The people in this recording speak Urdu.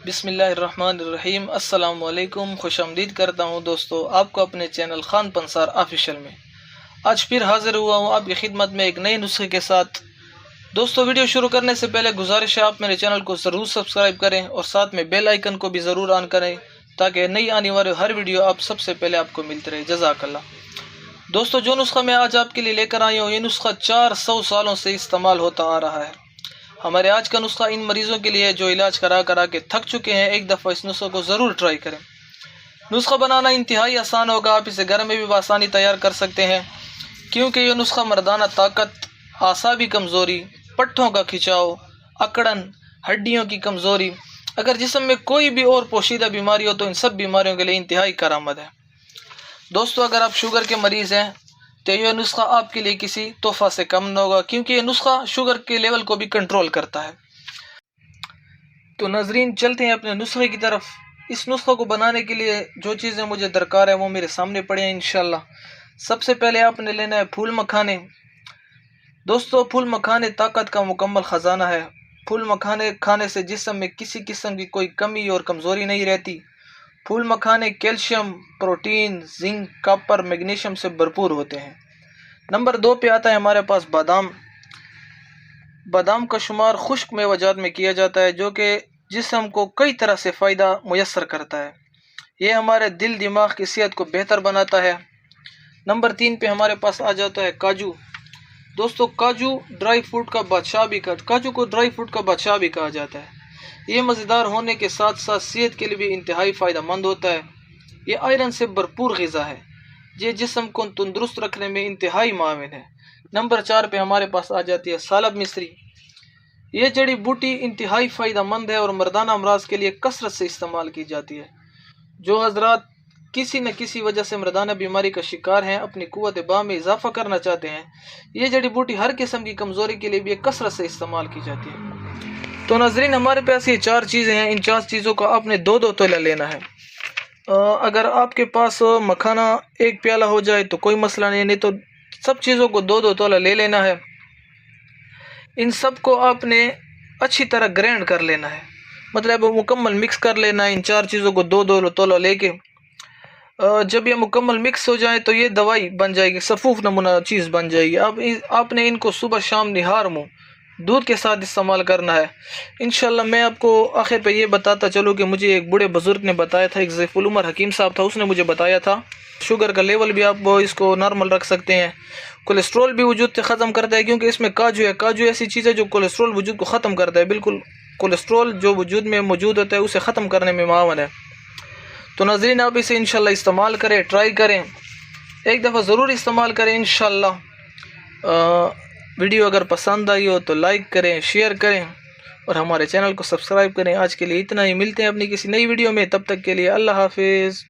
بسم اللہ الرحمن الرحیم۔ السلام علیکم، خوش آمدید کرتا ہوں دوستو آپ کو اپنے چینل خان پنسار آفیشیل میں۔ آج پھر حاضر ہوا ہوں آپ کی خدمت میں ایک نئے نسخے کے ساتھ۔ دوستو ویڈیو شروع کرنے سے پہلے گزارش ہے آپ میرے چینل کو ضرور سبسکرائب کریں اور ساتھ میں بیل آئیکن کو بھی ضرور آن کریں تاکہ نئی آنے والے ہر ویڈیو آپ سب سے پہلے آپ کو ملتے رہے۔ جزاک اللہ۔ دوستو جو نسخہ میں آج آپ کے لیے لے کر آئی ہوں، یہ نسخہ 400 سالوں سے استعمال ہوتا آ رہا ہے۔ ہمارے آج کا نسخہ ان مریضوں کے لیے جو علاج کرا کے تھک چکے ہیں، ایک دفعہ اس نسخے کو ضرور ٹرائی کریں۔ نسخہ بنانا انتہائی آسان ہوگا، آپ اسے گھر میں بھی بآسانی تیار کر سکتے ہیں کیونکہ یہ نسخہ مردانہ طاقت، اعصابی کمزوری، پٹھوں کا کھچاؤ، اکڑن، ہڈیوں کی کمزوری، اگر جسم میں کوئی بھی اور پوشیدہ بیماری ہو تو ان سب بیماریوں کے لیے انتہائی کارآمد ہے۔ دوستو اگر آپ شوگر کے مریض ہیں تو یہ نسخہ آپ کے لیے کسی تحفہ سے کم نہ ہوگا کیونکہ یہ نسخہ شوگر کے لیول کو بھی کنٹرول کرتا ہے۔ تو ناظرین چلتے ہیں اپنے نسخے کی طرف۔ اس نسخے کو بنانے کے لیے جو چیزیں مجھے درکار ہیں وہ میرے سامنے پڑے ہیں انشاءاللہ۔ سب سے پہلے آپ نے لینا ہے پھول مکھانے۔ دوستو پھول مکھانے طاقت کا مکمل خزانہ ہے۔ پھول مکھانے کھانے سے جسم میں کسی قسم کی کوئی کمی اور کمزوری نہیں رہتی۔ پھول مکھانے calcium, protein, zinc, copper, magnesium سے بھرپور ہوتے ہیں۔ نمبر 2 پہ آتا ہے ہمارے پاس بادام۔ بادام کا شمار خشک میوہ جات میں کیا جاتا ہے جو کہ جسم کو کئی طرح سے فائدہ میسر کرتا ہے۔ یہ ہمارے دل دماغ کی صحت کو بہتر بناتا ہے۔ نمبر 3 پہ ہمارے پاس آ جاتا ہے کاجو۔ دوستو کاجو ڈرائی فروٹ کا بادشاہ بھی کہا جاتا ہے۔ یہ مزیدار ہونے کے ساتھ ساتھ صحت کے لیے بھی انتہائی فائدہ مند ہوتا ہے۔ یہ آئرن سے بھرپور غذا ہے۔ یہ جسم کو تندرست رکھنے میں انتہائی معاون ہے۔ نمبر 4 پہ ہمارے پاس آ جاتی ہے سالب مصری۔ یہ جڑی بوٹی انتہائی فائدہ مند ہے اور مردانہ امراض کے لیے کثرت سے استعمال کی جاتی ہے۔ جو حضرات کسی نہ کسی وجہ سے مردانہ بیماری کا شکار ہیں، اپنی قوت باہ میں اضافہ کرنا چاہتے ہیں، یہ جڑی بوٹی ہر قسم کی کمزوری کے لیے بھی کثرت سے استعمال کی جاتی ہے۔ تو ناظرین ہمارے پاس یہ 4 چیزیں ہیں، ان 4 چیزوں کا آپ نے 2 تولہ لینا ہے۔ اگر آپ کے پاس مکھانا 1 پیالہ ہو جائے تو کوئی مسئلہ نہیں تو سب چیزوں کو 2 تولہ لے لینا ہے۔ ان سب کو آپ نے اچھی طرح گرینڈ کر لینا ہے، مطلب مکمل مکس کر لینا ہے۔ ان 4 چیزوں کو 2 تولہ لے کے جب یہ مکمل مکس ہو جائے تو یہ دوائی بن جائے گی، صفوف نمونہ چیز بن جائے گی۔ اب آپ نے ان کو صبح شام نہار منہ دودھ کے ساتھ استعمال کرنا ہے انشاءاللہ۔ میں آپ کو آخر پہ یہ بتاتا چلوں کہ مجھے ایک بوڑھے بزرگ نے بتایا تھا، ایک ضیف العمر حکیم صاحب تھا، اس نے مجھے بتایا تھا شوگر کا لیول بھی آپ اس کو نارمل رکھ سکتے ہیں، کولیسٹرول بھی وجود سے ختم کرتا ہے کیونکہ اس میں کاجو ہے۔ کاجو ایسی چیز ہے جو کولیسٹرول وجود کو ختم کرتا ہے، بالکل کولیسٹرول جو وجود میں موجود ہوتا ہے اسے ختم کرنے میں معاون ہے۔ تو ناظرین آپ اسے انشاءاللہ استعمال کریں، ٹرائی کریں، ایک دفعہ ضرور استعمال کریں انشاءاللہ۔ ویڈیو اگر پسند آئی ہو تو لائک کریں، شیئر کریں اور ہمارے چینل کو سبسکرائب کریں۔ آج کے لیے اتنا ہی، ملتے ہیں اپنی کسی نئی ویڈیو میں، تب تک کے لیے اللہ حافظ۔